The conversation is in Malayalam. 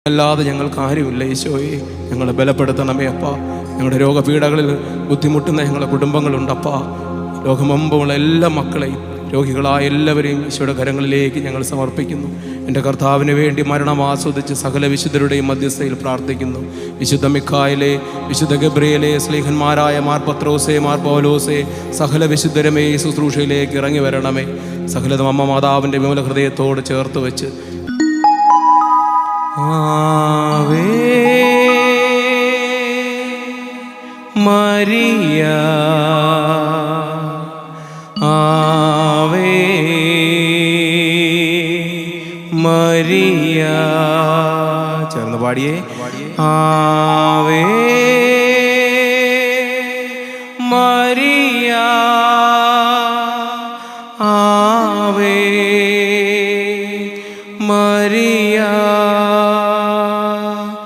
അല്ലാതെ ഞങ്ങൾക്ക് ആരുമില്ല. ഈശോയെ, ഞങ്ങളെ ബലപ്പെടുത്തണമേ അപ്പ. ഞങ്ങളുടെ രോഗപീഠകളിൽ ബുദ്ധിമുട്ടുന്ന ഞങ്ങളുടെ കുടുംബങ്ങളുണ്ടപ്പാ. ലോകമെമ്പുമുള്ള എല്ലാ മക്കളെയും, രോഗികളായ എല്ലാവരെയും ഈശോയുടെ കരങ്ങളിലേക്ക് ഞങ്ങൾ സമർപ്പിക്കുന്നു. എൻ്റെ കർത്താവിന് വേണ്ടി മരണം ആസ്വദിച്ച് സകല വിശുദ്ധരുടെയും മധ്യസ്ഥയിൽ പ്രാർത്ഥിക്കുന്നു. വിശുദ്ധ മിഖായേലേ, വിശുദ്ധ ഗബ്രിയേലേ, സ്ലീഹന്മാരായ മാർ പത്രോസേ, മാർ പൗലോസേ, സകല വിശുദ്ധരമേ ഈ ശുശ്രൂഷയിലേക്ക് ഇറങ്ങി വരണമേ. സകലതും അമ്മ മാതാവിൻ്റെ വിമല ഹൃദയത്തോട് ചേർത്ത് വെച്ച് ആവേ മരിയ, ആവേ മരിയ. ചേർന്ന് പാടിയേ. Ave Maria.